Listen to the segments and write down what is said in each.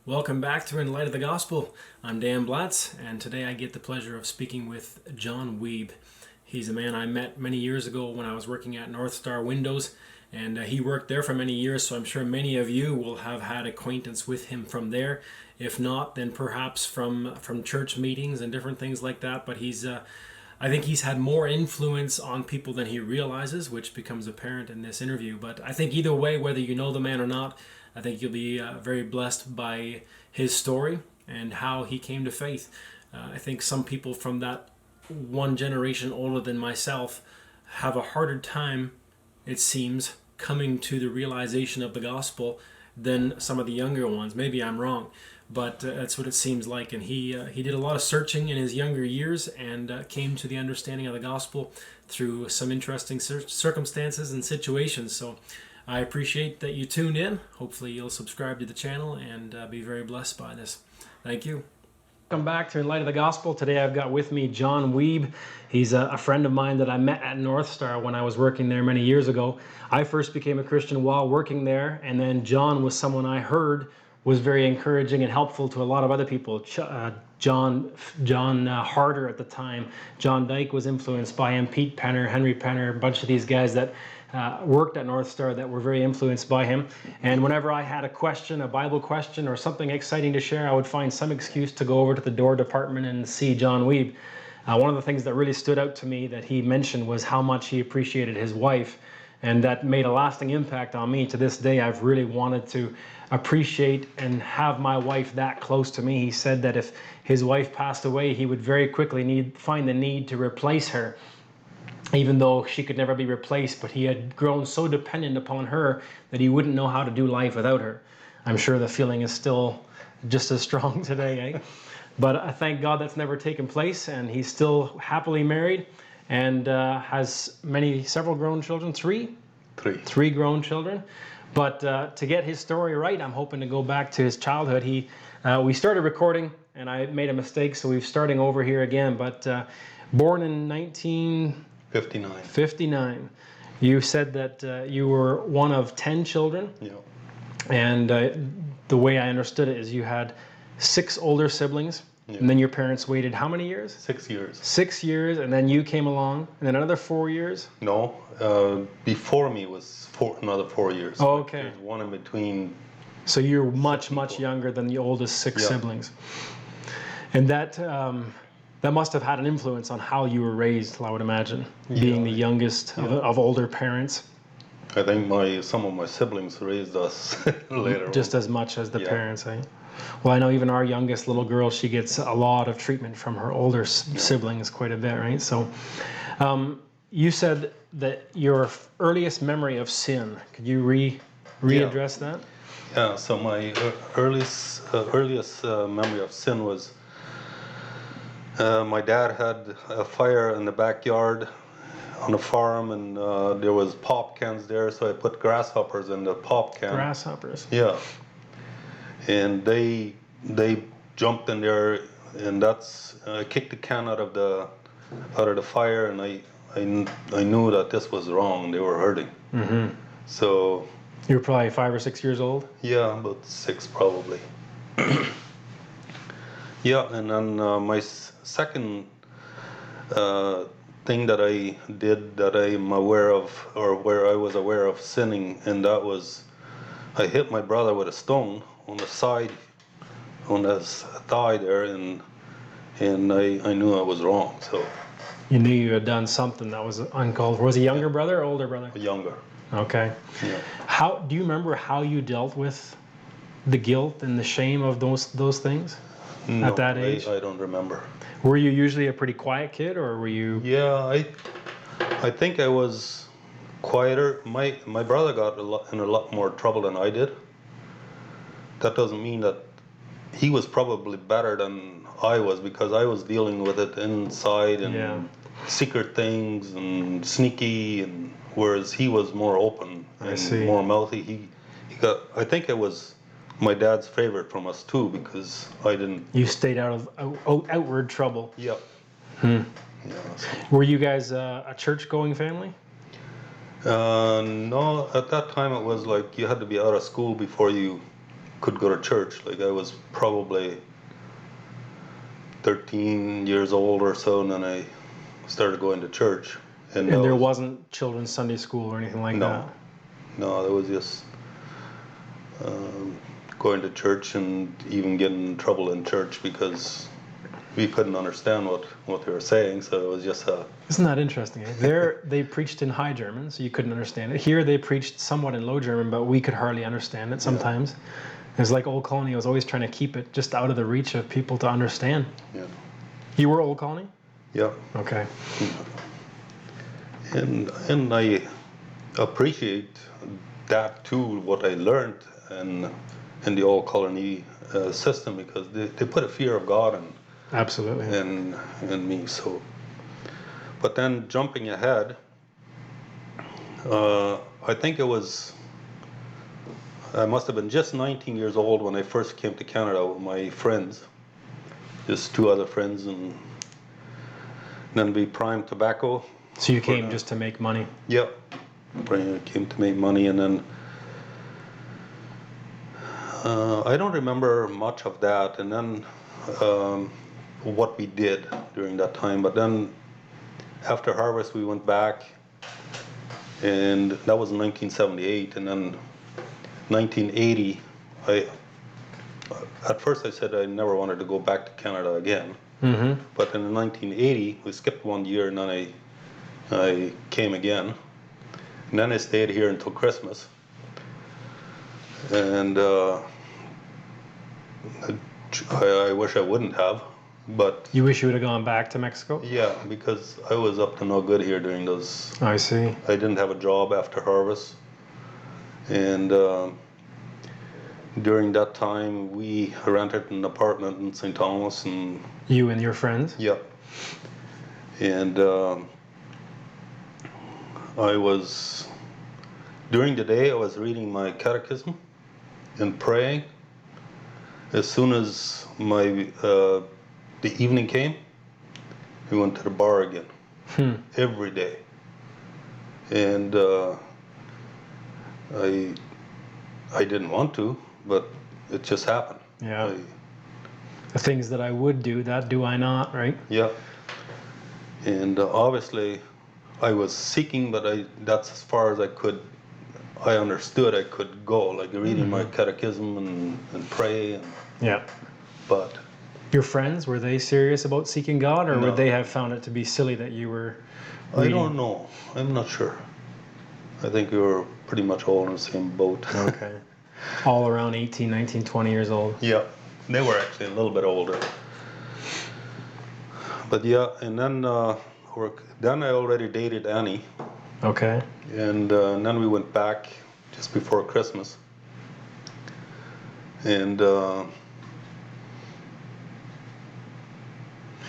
Welcome back to In Light of the Gospel. I'm Dan Blatz, and today I get the pleasure of speaking with John Wiebe. He's a man I met many years ago when I was working at North Star Windows, and he worked there for many years, so I'm sure many of you will have had acquaintance with him from there. If not, then perhaps from church meetings and different things like that, but I think he's had more influence on people than he realizes, which becomes apparent in this interview. But I think either way, whether you know the man or not, I think you'll be very blessed by his story and how he came to faith. I think some people from that one generation older than myself have a harder time, it seems, coming to the realization of the gospel than some of the younger ones. Maybe I'm wrong, but that's what it seems like. And he did a lot of searching in his younger years and came to the understanding of the gospel through some interesting circumstances and situations. So I appreciate that you tuned in. Hopefully you'll subscribe to the channel and be very blessed by this. Thank you. Welcome back to In Light of the Gospel. Today I've got with me John Wiebe. He's a friend of mine that I met at North Star when I was working there many years ago. I first became a Christian while working there, and then John was someone I heard was very encouraging and helpful to a lot of other people. John Harder at the time. John Dyke was influenced by him. Pete Penner, Henry Penner, a bunch of these guys that worked at North Star that were very influenced by him. And whenever I had a question, a Bible question or something exciting to share, I would find some excuse to go over to the door department and see John Wiebe. One of the things that really stood out to me that he mentioned was how much he appreciated his wife, and that made a lasting impact on me. To this day, I've really wanted to appreciate and have my wife that close to me. He said that if his wife passed away, he would very quickly find the need to replace her, even though she could never be replaced. But he had grown so dependent upon her that he wouldn't know how to do life without her. I'm sure the feeling is still just as strong today, eh? But I thank God that's never taken place, and he's still happily married and has several grown children. Three grown children. But to get his story right, I'm hoping to go back to his childhood. We started recording and I made a mistake, so we're starting over here again. But born in 1959. You said that you were one of 10 children. Yeah. And the way I understood it is you had 6 older siblings. Yeah. And then your parents waited how many years? 6 years. 6 years, and then you came along, and then another 4 years? No, before me was another 4 years. Oh, okay. There's one in between. So you're much younger than the oldest 6 siblings. And that must have had an influence on how you were raised, I would imagine, being the youngest of older parents. I think some of my siblings raised us later Just on. as much as the parents, eh? Well, I know even our youngest little girl, she gets a lot of treatment from her older siblings, quite a bit, right? So you said that your earliest memory of sin, could you readdress that? Yeah, so my earliest memory of sin was my dad had a fire in the backyard on a farm, and there was pop cans there, so I put grasshoppers in the pop can. Grasshoppers? Yeah. And they jumped in there, and I kicked the can out of the fire, and I knew that this was wrong. They were hurting. Mm-hmm. So you were probably 5 or 6 years old? Yeah, about 6 probably. Yeah, and then my second thing that I did that I'm aware of, or where I was aware of sinning, and that was I hit my brother with a stone on the side, on his thigh there, and I knew I was wrong. So you knew you had done something that was uncalled for. Was he younger brother or older brother? Younger. Okay. Yeah. Do you remember how you dealt with the guilt and the shame of those things at that age? I don't remember. Were you usually a pretty quiet kid, or were you? Yeah, I think I was quieter. My brother got in a lot more trouble than I did. That doesn't mean that he was probably better than I was, because I was dealing with it inside and secret things and sneaky, and whereas he was more open and more mouthy. He got. I think it was my dad's favorite from us too, because I didn't. You stayed out of outward trouble. Yeah. Hmm. Yeah, so. Were you guys a church-going family? No, at that time it was like you had to be out of school before you could go to church. Like I was probably 13 years old or so, and then I started going to church. And there wasn't children's Sunday school or anything like that? No, there was just going to church and even getting in trouble in church because we couldn't understand what they were saying, so it was just a... Isn't that interesting? Eh? There, they preached in High German, so you couldn't understand it. Here, they preached somewhat in Low German, but we could hardly understand it sometimes. Yeah. It was like Old Colony was always trying to keep it just out of the reach of people to understand. Yeah. You were Old Colony? Yeah. Okay. And I appreciate that too, what I learned in the Old Colony system, because they put a fear of God absolutely in me. So, but then jumping ahead, I think I must have been just 19 years old when I first came to Canada with my friends, just two other friends, and then we primed tobacco. So you came just to make money? Yeah, I came to make money, and then I don't remember much of that, and then what we did during that time. But then after harvest, we went back, and that was 1978, and then 1980, at first I said I never wanted to go back to Canada again. Mm-hmm. But in 1980, we skipped 1 year, and then I came again. And then I stayed here until Christmas. And I wish I wouldn't have, but... You wish you would have gone back to Mexico? Yeah, because I was up to no good here during those... I see. I didn't have a job after harvest. And during that time, we rented an apartment in St. Thomas. And you and your friends? Yeah. And during the day, I was reading my catechism and praying. As soon as the evening came, we went to the bar again. Every day. And I didn't want to, but it just happened. Yeah. The things that I would do, that do I not, right? Yeah. And obviously, I was seeking, but that's as far as I understood I could go, like reading my catechism and pray. And, yeah. But... Your friends, were they serious about seeking God, or No. would they have found it to be silly that you were reading? I don't know. I'm not sure. I think we were pretty much all in the same boat. Okay. All around 18, 19, 20 years old. Yeah. They were actually a little bit older. But yeah, and then I already dated Annie. Okay. And then we went back just before Christmas. And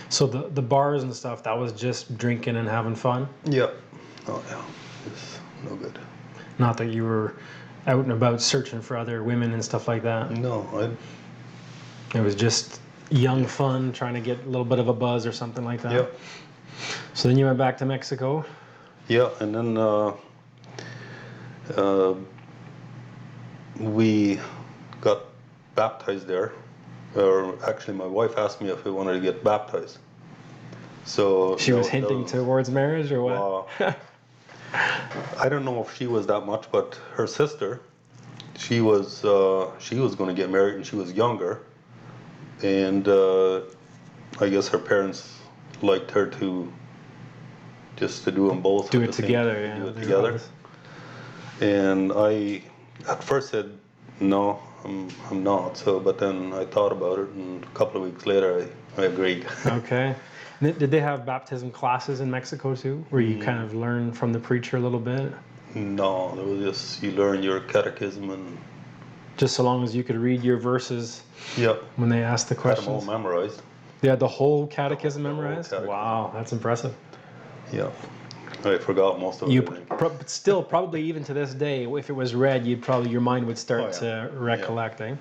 so the bars and stuff, that was just drinking and having fun? Yeah. Oh yeah, it's no good. Not that you were out and about searching for other women and stuff like that? No, It was just young fun, trying to get a little bit of a buzz or something like that? Yeah. So then you went back to Mexico? Yeah, and then we got baptized there. Or actually, my wife asked me if I wanted to get baptized. So she was hinting towards marriage, or what? I don't know if she was that much, but her sister, she was going to get married, and she was younger, and I guess her parents liked her to do them both. Do it together, yeah. Do it together. And I at first said no. I'm not. So, but then I thought about it, and a couple of weeks later, I agreed. Okay. Did they have baptism classes in Mexico too, where you kind of learn from the preacher a little bit? No, there was just you learn your catechism and. Just so long as you could read your verses. Yep. When they asked the questions. Had them all memorized. They had the whole catechism memorized? Catechism. Wow, that's impressive. Yeah. I forgot most of it. But still, probably even to this day, if it was read, your mind would start to recollect, eh?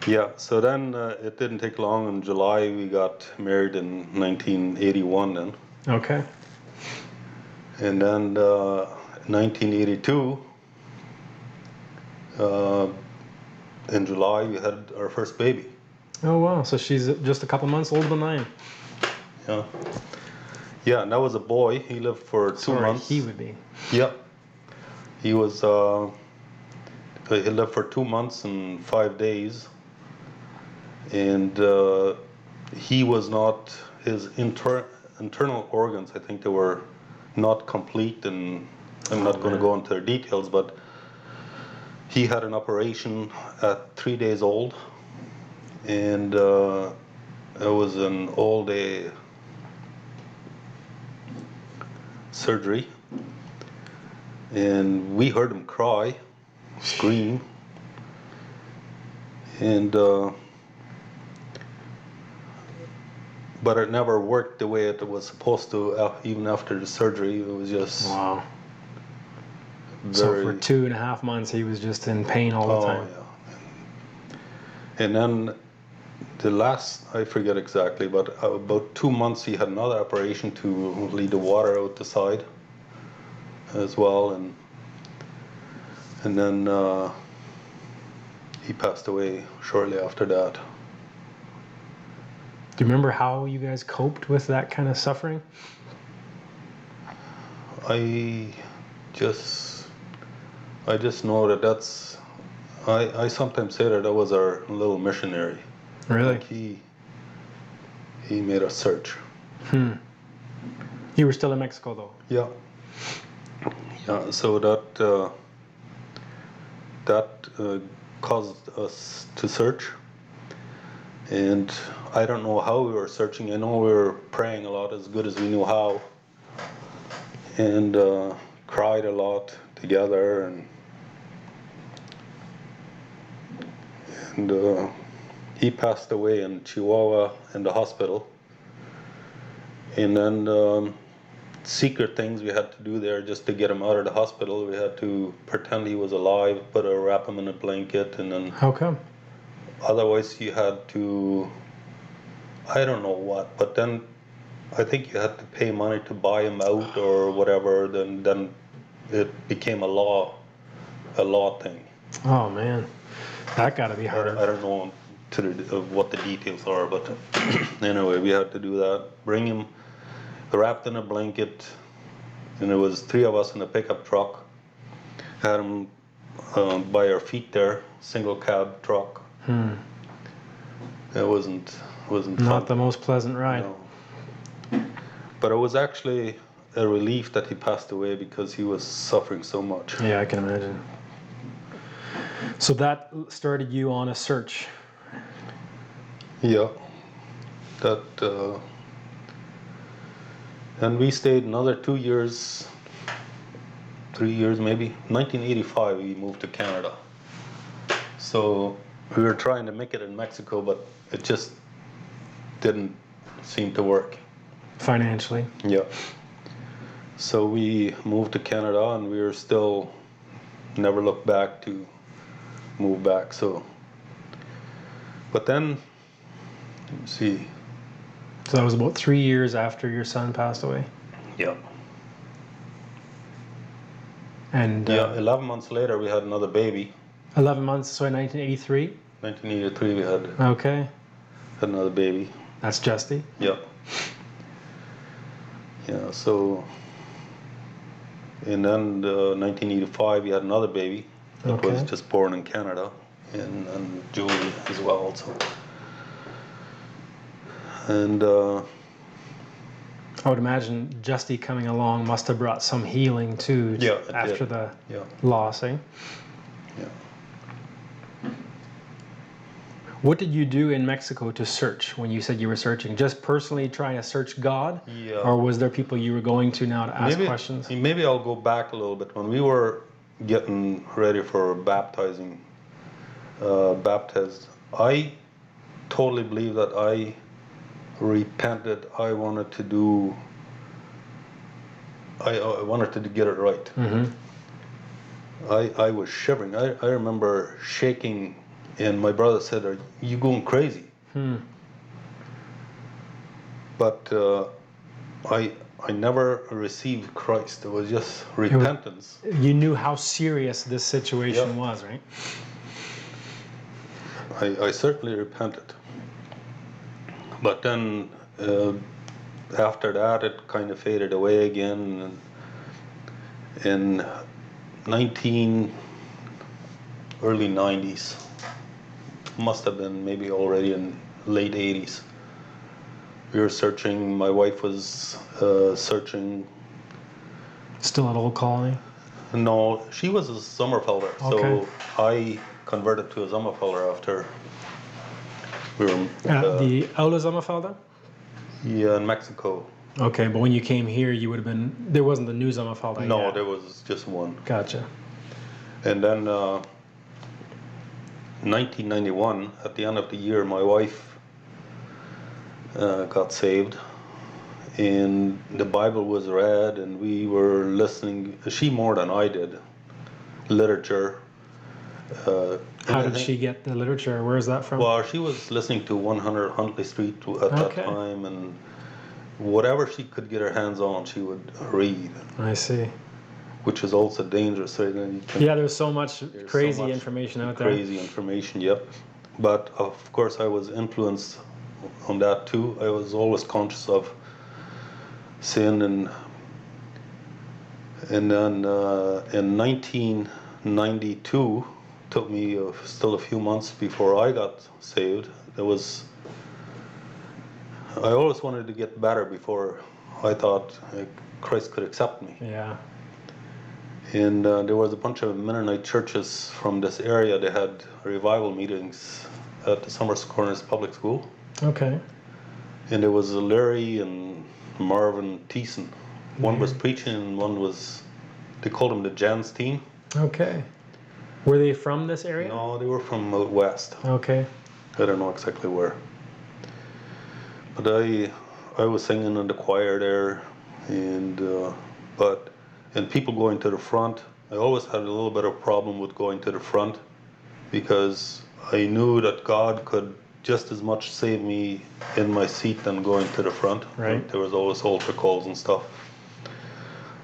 Yeah, so then it didn't take long. In July, we got married in 1981 then. Okay. And then 1982, in July we had our first baby. Oh wow! So she's just a couple months older than I am. Yeah. Yeah, and that was a boy. He lived for 2 Sorry, months. he would be. Yeah. He was. He lived for 2 months and 5 days, and he was not. His internal organs, I think, they were not complete, and I'm not going to go into their details, but he had an operation at 3 days old, and it was an all-day surgery, and we heard him cry, scream, and but it never worked the way it was supposed to. Even after the surgery, it was just Wow. So very. for 2.5 months, he was just in pain all the time. Yeah. And then the last, I forget exactly, but about 2 months he had another operation to lead the water out the side as well, and then he passed away shortly after that. Do you remember how you guys coped with that kind of suffering? I just know that's. I sometimes say that was our little missionary. Really? Like he made a search. You were still in Mexico though. Yeah. Yeah. So that caused us to search, and I don't know how we were searching. I know we were praying a lot, as good as we knew how, and cried a lot together, and he passed away in Chihuahua in the hospital. And then secret things we had to do there just to get him out of the hospital. We had to pretend he was alive, wrap him in a blanket, and then. How come? Otherwise, you had to. I don't know what, but then I think you had to pay money to buy him out or whatever. Then it became a law thing. Oh man, that got to be hard. I don't know what the details are, but anyway, we had to do that. Bring him wrapped in a blanket, and there was 3 of us in a pickup truck. Had him by our feet there, single cab truck. It wasn't Not fun. the most pleasant ride. No. But it was actually a relief that he passed away because he was suffering so much. Yeah, I can imagine. So that started you on a search. Yeah. That. And we stayed another 2 years, 3 years maybe. 1985 we moved to Canada. So we were trying to make it in Mexico, but it just didn't seem to work. Financially. Yeah. So we moved to Canada, and we were still never looked back to move back. So, but then, let me see. So that was about 3 years after your son passed away. Yeah. And 11 months later, we had another baby. 11 months, so in 1983? 1983, we had Okay. another baby. That's Justy? Yeah. Yeah, so, and then 1985, we had another baby that was just born in Canada, and Julie as well also. And I would imagine Justy coming along must have brought some healing too. Yeah, after did. the Yeah. loss, eh? Yeah. What did you do in Mexico to search when you said you were searching? Just personally trying to search God? Yeah. Or was there people you were going to now to ask questions? Maybe I'll go back a little bit. When we were getting ready for baptized, I totally believe that I repented. I wanted to do. I wanted to get it right. Mm-hmm. I was shivering. I remember shaking, and my brother said, "Are you going crazy?" But I never received Christ. It was just repentance. You knew how serious this situation was, right? I certainly repented. But then after that, it kind of faded away again. And in early 90s, must have been maybe already in late 80s. We were searching, my wife was searching. Still at Old Colony? No, she was a Sommerfelder, Okay. so I converted to a Sommerfelder after we were The Aula Sommerfelder? yeah, in Mexico. Okay, but when you came here, you would have been, there wasn't the new Sommerfelder No, yet. there was just one. Gotcha. And then 1991, at the end of the year, my wife got saved, and the Bible was read, and we were listening. She more than I did. Literature. How did she get the literature? Where is that from? Well, she was listening to 100 Huntley Street at that time, and whatever she could get her hands on, she would read. I see. Which is also dangerous, right? Yeah, there's so much crazy information out there. Crazy information, yep. But of course, I was influenced on that too. I was always conscious of sin, and then in 1992, took me still a few months before I got saved. I always wanted to get better before I thought Christ could accept me. Yeah. And there was a bunch of Mennonite churches from this area. They had revival meetings at the Summers Corners Public School. Okay. And there was Larry and Marvin Thiessen. One was preaching and one was, they called him the Jans team. Okay. Were they from this area? No, they were from out west. Okay. I don't know exactly where. But I was singing in the choir there, and people going to the front. I always had a little bit of problem with going to the front, because I knew that God could just as much save me in my seat than going to the front. Right. There was always altar calls and stuff.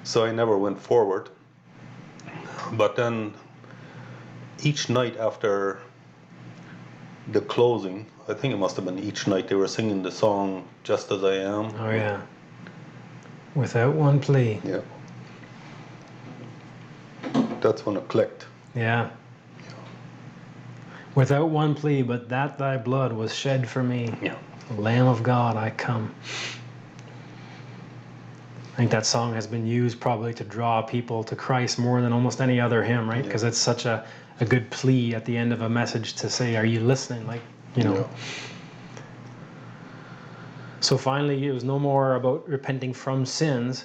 So I never went forward. But then each night after the closing, I think it must have been each night, they were singing the song Just As I Am. Oh yeah. Without one plea. Yeah. That's when it clicked. Yeah. Without one plea, but that thy blood was shed for me. Yeah. Lamb of God, I come. I think that song has been used probably to draw people to Christ more than almost any other hymn, right? Because it's such a good plea at the end of a message to say, are you listening? Like, you know. Yeah. So finally, it was no more about repenting from sins,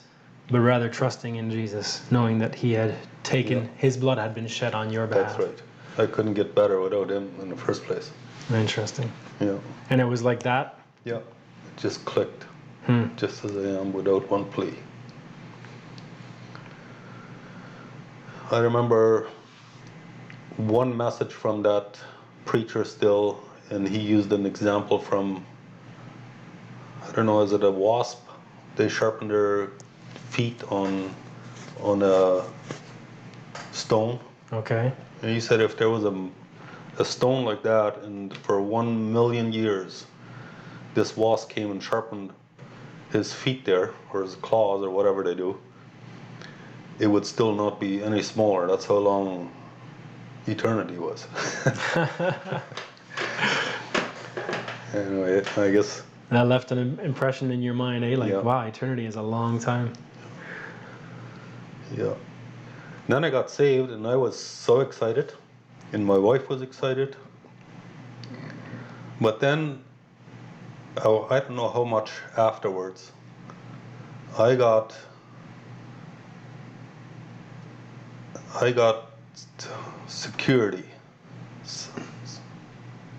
but rather trusting in Jesus, knowing that he had taken, his blood had been shed on your behalf. That's right. I couldn't get better without him in the first place. Interesting. Yeah. And it was like that? Yeah. It just clicked. Just as I am, without one plea. I remember one message from that preacher still, and he used an example from, I don't know, is it a wasp? They sharpen their feet on a stone. Okay. And he said if there was a stone like that, and for 1 million years, this wasp came and sharpened his feet there, or his claws, or whatever they do, it would still not be any smaller. That's how long eternity was. Anyway, I guess. That left an impression in your mind, eh? Like, wow, eternity is a long time. Yeah. Then I got saved, and I was so excited, and my wife was excited. But then, I don't know how much afterwards, I got security.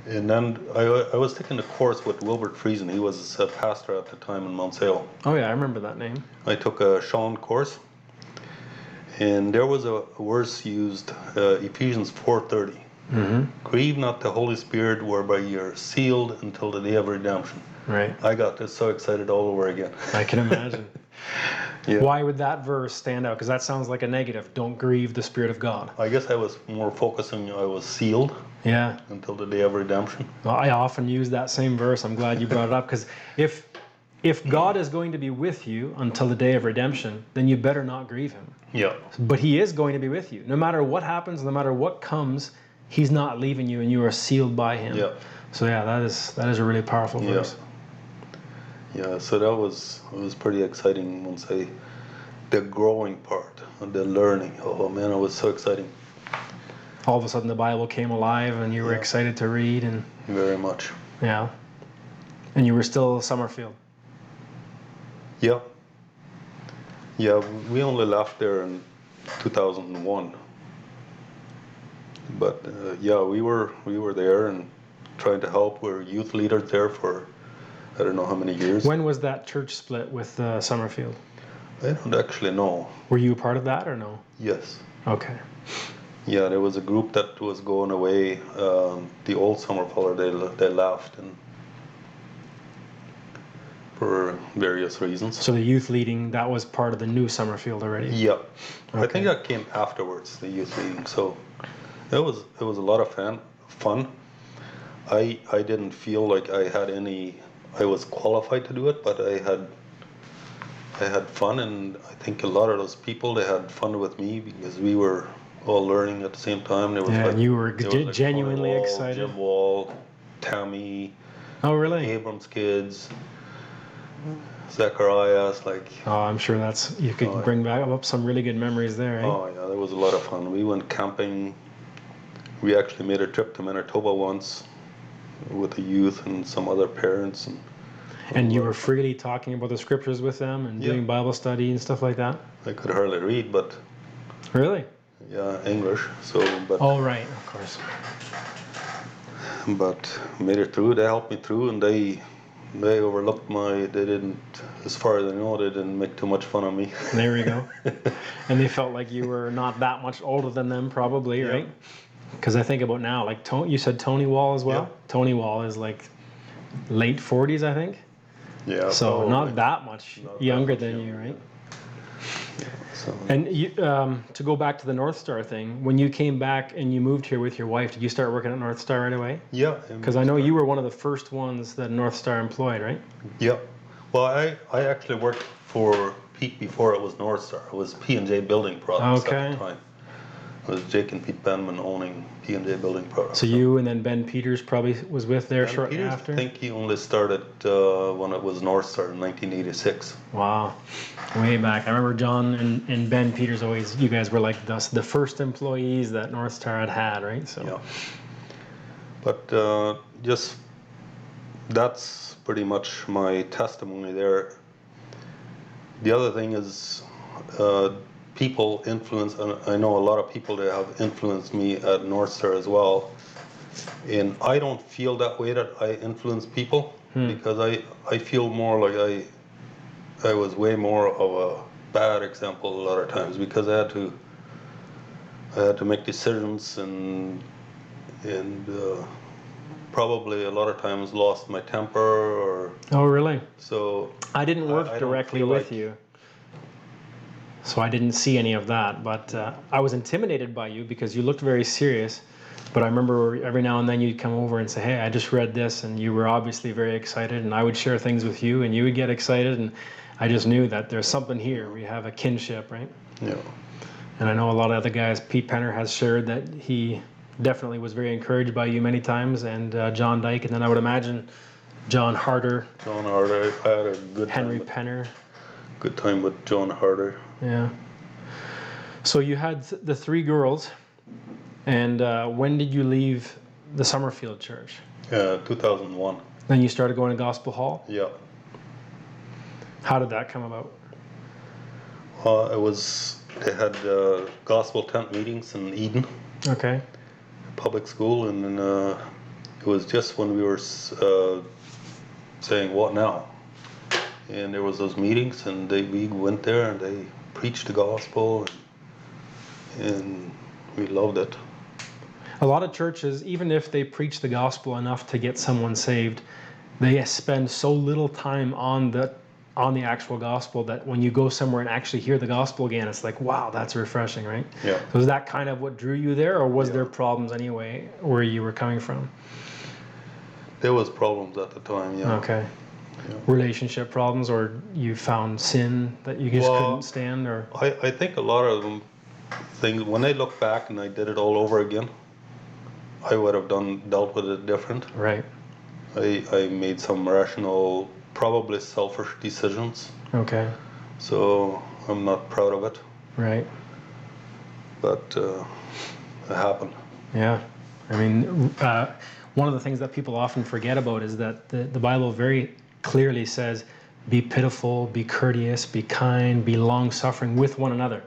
And then I was taking a course with Wilbert Friesen. He was a pastor at the time in Mount Sale. Oh yeah, I remember that name. I took a Sean course, and there was a verse used, Ephesians 4:30. Grieve not the Holy Spirit, whereby you're sealed until the day of redemption. Right. I got this so excited all over again. I can imagine. Yeah. Why would that verse stand out? Because that sounds like a negative. Don't grieve the Spirit of God. I guess I was more focusing, I was sealed Yeah. until the day of redemption. Well, I often use that same verse. I'm glad you brought it up, because if God is going to be with you until the day of redemption, then you better not grieve him. Yeah. But he is going to be with you. No matter what happens, no matter what comes, he's not leaving you, and you are sealed by him. Yeah. So yeah, that is a really powerful verse. Yeah, so it was pretty exciting once the growing part and the learning. Oh man, it was so exciting. All of a sudden the Bible came alive and you were excited to read, and Very much. yeah. And you were still Summerfield. Yeah. Yeah, we only left there in 2001. But yeah, we were there and trying to help. We were youth leaders there for I don't know how many years. When was that church split with Summerfield? I don't actually know. Were you a part of that or no? Yes. Okay. Yeah, there was a group that was going away. The old Summerfield, they left, and for various reasons. So the youth leading, that was part of the new Summerfield already? Yeah. Okay. I think that came afterwards, the youth leading. So it was a lot of fun. I didn't feel like I was qualified to do it, but I had fun, and I think a lot of those people, they had fun with me because we were all learning at the same time. There was and you were there was genuinely Tony Wall, excited. Jim Wall, Tammy, Oh really? Abrams' kids, Zacharias, Oh, I'm sure you could bring back up some really good memories there, eh? Oh yeah, that was a lot of fun. We went camping. We actually made a trip to Manitoba once with the youth and some other parents. And you were freely talking about the scriptures with them and doing Bible study and stuff like that? I could hardly read, but Really? yeah, English. But Oh right, of course. But made it through. They helped me through, and they overlooked they didn't, as far as I know, they didn't make too much fun of me. There we go. And they felt like you were not that much older than them, probably, right? Because I think about now, like you said Tony Wall as well? Yeah. Tony Wall is like late 40s, I think? Yeah. So probably. not that much younger than you, right? So, and you, to go back to the North Star thing, when you came back and you moved here with your wife, did you start working at North Star right away? yeah. Because I know you were one of the first ones that North Star employed, right? Yeah. Well, I actually worked for Pete before it was North Star. It was P&J Building Products at the time. It was Jake and Pete Benman owning P&J Building Products. So you and then Ben Peters probably was with there shortly Peters, after? I think he only started when it was North Star in 1986. Wow. Way back. I remember John and Ben Peters you guys were like the first employees that North Star had, right? So. Yeah. But just that's pretty much my testimony there. The other thing is people influence, and I know a lot of people that have influenced me at North Star as well. And I don't feel that way that I influence people because I feel more like I was way more of a bad example a lot of times because I had to make decisions and probably a lot of times lost my temper or. Oh really? So I didn't work I directly with you, so I didn't see any of that. But I was intimidated by you because you looked very serious. But I remember every now and then you'd come over and say, "Hey, I just read this," and you were obviously very excited. And I would share things with you, and you would get excited, and I just knew that there's something here. We have a kinship, right? Yeah. And I know a lot of other guys. Pete Penner has shared that he definitely was very encouraged by you many times, and John Dyke, and then I would imagine John Harder. John Harder, I had a good Henry time Penner. Good time with John Harder. Yeah. So you had the three girls, and when did you leave the Summerfield church? 2001. Then you started going to Gospel Hall? Yeah. How did that come about? They had gospel tent meetings in Eden. Okay. Public school, and then it was just when we were saying what now, and there was those meetings, and we went there and they preached the gospel, and we loved it. A lot of churches, even if they preach the gospel enough to get someone saved, they spend so little time on on the actual gospel, that when you go somewhere and actually hear the gospel again, it's like, wow, that's refreshing, right? Yeah. So was that kind of what drew you there, or was Yeah. there problems anyway where you were coming from? There was problems at the time, yeah. Okay. Yeah. Relationship problems, or you found sin that you just couldn't stand, or? I think a lot of them things, when I look back and I did it all over again, I would have dealt with it different. Right. I made some rational, probably selfish decisions. Okay. So I'm not proud of it. Right. But it happened. Yeah. I mean, one of the things that people often forget about is that the Bible very clearly says, be pitiful, be courteous, be kind, be long-suffering with one another.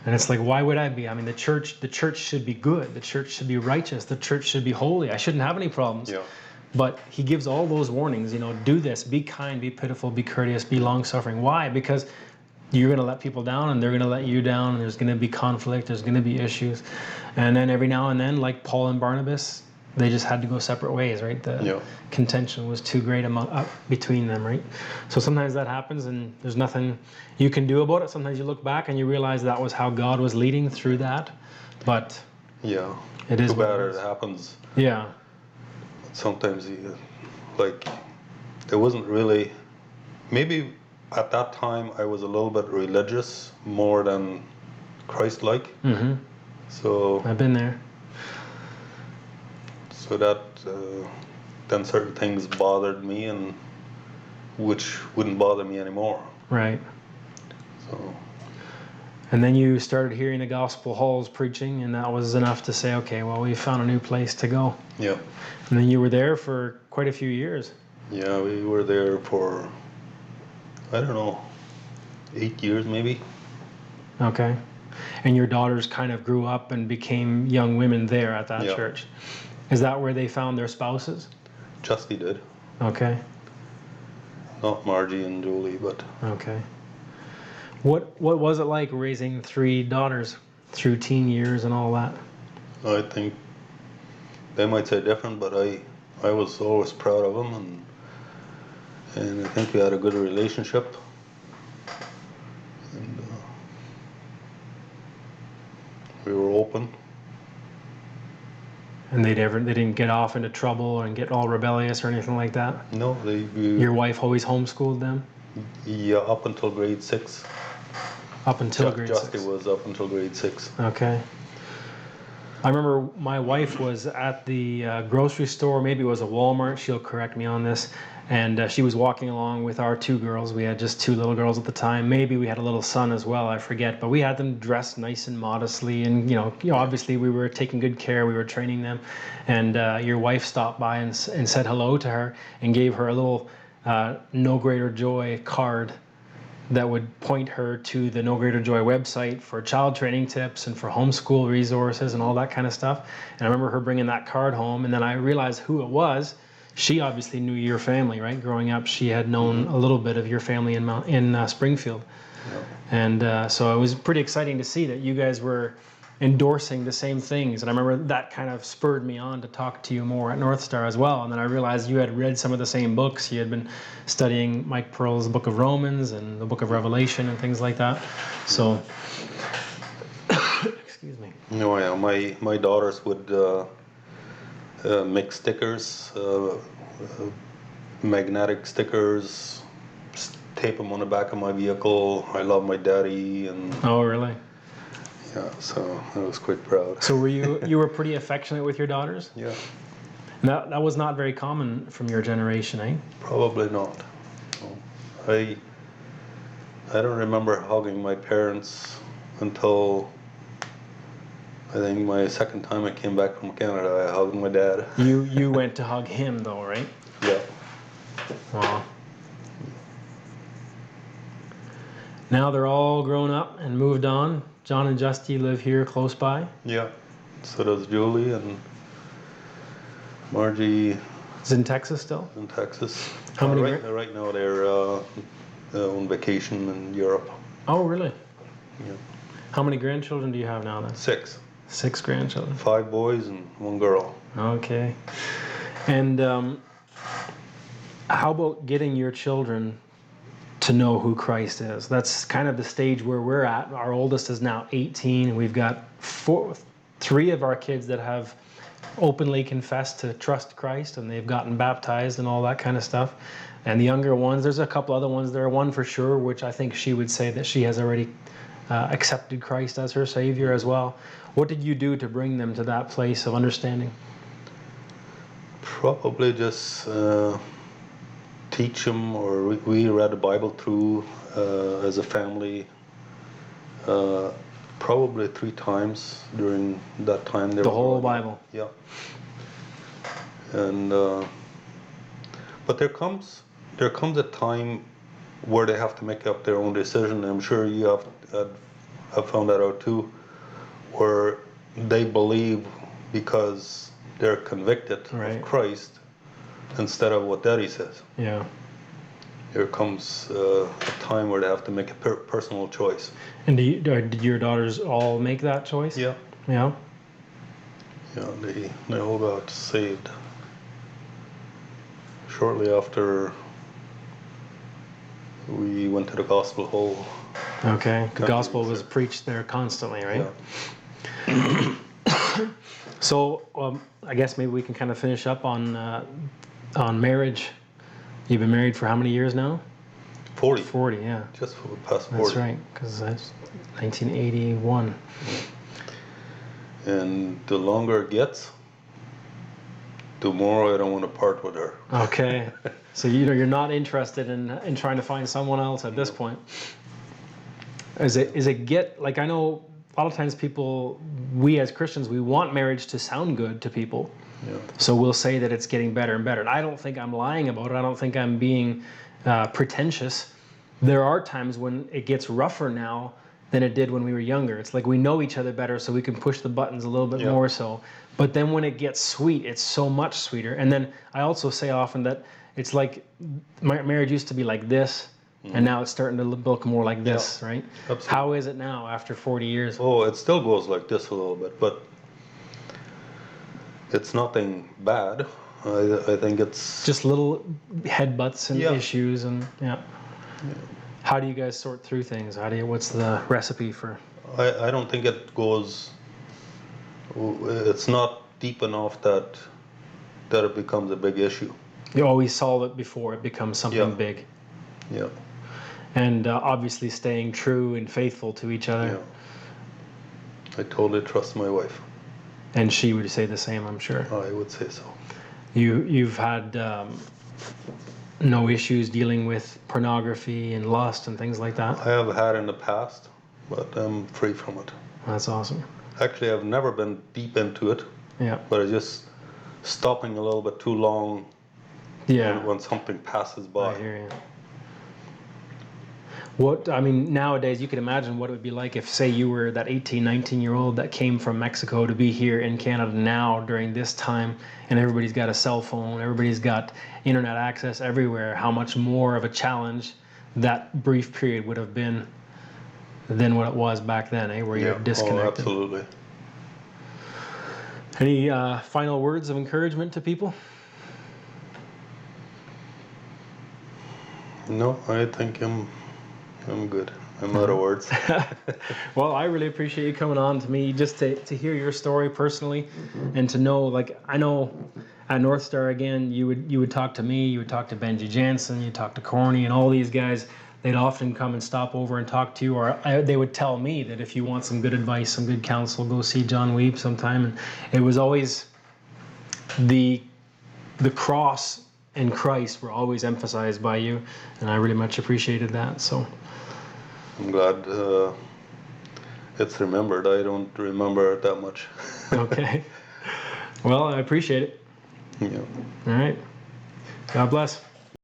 And it's like, why would I be? I mean, the church should be good. The church should be righteous. The church should be holy. I shouldn't have any problems. Yeah. But he gives all those warnings, do this, be kind, be pitiful, be courteous, be long-suffering. Why? Because you're going to let people down, and they're going to let you down, and there's going to be conflict, there's going to be issues. And then every now and then, like Paul and Barnabas, they just had to go separate ways, right? The contention was too great between them, right? So sometimes that happens, and there's nothing you can do about it. Sometimes you look back and you realize that was how God was leading through that. But yeah, it is too bad it happens. Yeah. Sometimes, like, it wasn't really. Maybe at that time I was a little bit religious more than Christ-like. Mm-hmm. So I've been there. So that then certain things bothered me, and which wouldn't bother me anymore. Right. So. And then you started hearing the gospel halls preaching, and that was enough to say, okay, well, we found a new place to go. Yeah. And then you were there for quite a few years. Yeah, we were there for, I don't know, 8 years maybe. Okay. And your daughters kind of grew up and became young women there at that church. Is that where they found their spouses? Justy did. Okay. Not Margie and Julie, but. Okay. What was it like raising 3 daughters through teen years and all that? I think they might say different, but I was always proud of them, and I think we had a good relationship. And we were open. And they didn't get off into trouble and get all rebellious or anything like that? No, Your wife always homeschooled them? Yeah, up until grade 6. Up until grade 6? Justy was up until grade 6. Okay. I remember my wife was at the grocery store, maybe it was a Walmart, she'll correct me on this, and she was walking along with our 2 girls. We had just 2 little girls at the time. Maybe we had a little son as well, I forget, but we had them dressed nice and modestly, and obviously we were taking good care, we were training them, and your wife stopped by and said hello to her and gave her a little No Greater Joy card that would point her to the No Greater Joy website for child training tips and for homeschool resources and all that kind of stuff. And I remember her bringing that card home, and then I realized who it was. She obviously knew your family, right? Growing up, she had known a little bit of your family in Springfield. Yep. And so it was pretty exciting to see that you guys were endorsing the same things. And I remember that kind of spurred me on to talk to you more at North Star as well. And then I realized you had read some of the same books. You had been studying Mike Pearl's Book of Romans and the Book of Revelation and things like that. So, excuse me. No, yeah, my daughters would make stickers, magnetic stickers, tape them on the back of my vehicle. I love my daddy. And oh, really? Yeah, so I was quite proud. So you were pretty affectionate with your daughters? Yeah. And that was not very common from your generation, eh? Probably not. No. I don't remember hugging my parents until I think my second time I came back from Canada. I hugged my dad. You went to hug him though, right? Yeah. Wow. Now they're all grown up and moved on. John and Justy live here close by. Yeah. So does Julie, and Margie. Is in Texas still? In Texas. How many? Right now they're on vacation in Europe. Oh, really? Yeah. How many grandchildren do you have now then? 6. 6 grandchildren. 5 boys and 1 girl. Okay. And how about getting your children to know who Christ is. That's kind of the stage where we're at. Our oldest is now 18, and we've got three of our kids that have openly confessed to trust Christ, and they've gotten baptized and all that kind of stuff. And the younger ones, there's a couple other ones there, one for sure, which I think she would say that she has already accepted Christ as her Savior as well. What did you do to bring them to that place of understanding? Probably just teach them, or we read the Bible through as a family probably 3 times during that time. The whole Bible? Yeah. And but there comes a time where they have to make up their own decision. I'm sure you have found that out too, where they believe because they're convicted of Christ instead of what Daddy says. Yeah. There comes a time where they have to make a personal choice. And did your daughters all make that choice? Yeah. Yeah. Yeah, they all got saved shortly after we went to the gospel hall. Okay. The gospel was preached there constantly, right? Yeah. So I guess maybe we can kind of finish up on marriage. You've been married for how many years now? 40. 40, yeah. Just for the past 40. That's right, because that's 1981. And the longer it gets, the more I don't want to part with her. Okay. So you're not interested in trying to find someone else at this point. Is it get, like, I know a lot of times we as Christians, we want marriage to sound good to people. Yeah. So we'll say that it's getting better and better. And I don't think I'm lying about it. I don't think I'm being pretentious. There are times when it gets rougher now than it did when we were younger. It's like we know each other better, so we can push the buttons a little bit more so. But then when it gets sweet, it's so much sweeter. And then I also say often that it's like marriage used to be like this, and now it's starting to look more like this, right? Absolutely. How is it now after 40 years? Oh, it still goes like this a little bit, but it's nothing bad. I think it's just little headbutts and issues, and How do you guys sort through things? What's the recipe for? I don't think it goes. It's not deep enough that it becomes a big issue. You always solve it before it becomes something big. Yeah. And obviously staying true and faithful to each other. Yeah. I totally trust my wife. And she would say the same, I'm sure. I would say so. You've had no issues dealing with pornography and lust and things like that? I have had in the past, but I'm free from it. That's awesome. Actually, I've never been deep into it. Yeah. But it's just stopping a little bit too long. Yeah. When something passes by. I hear you. Nowadays you could imagine what it would be like if, say, you were that 18, 19-year-old that came from Mexico to be here in Canada now during this time, and everybody's got a cell phone, everybody's got internet access everywhere. How much more of a challenge that brief period would have been than what it was back then, where you're disconnected. Oh, absolutely. Any final words of encouragement to people? No, I think I'm good. I'm out of words. Well, I really appreciate you coming on to me, just to hear your story personally, and to know, like, I know at North Star, again, you would talk to me, you would talk to Benji Jansen, you talk to Corny, and all these guys. They'd often come and stop over and talk to you, or they would tell me that if you want some good advice, some good counsel, go see John Wiebe sometime. And it was always the cross and Christ were always emphasized by you, and I really much appreciated that. So I'm glad it's remembered. I don't remember it that much. Okay. Well, I appreciate it. Yeah. All right. God bless.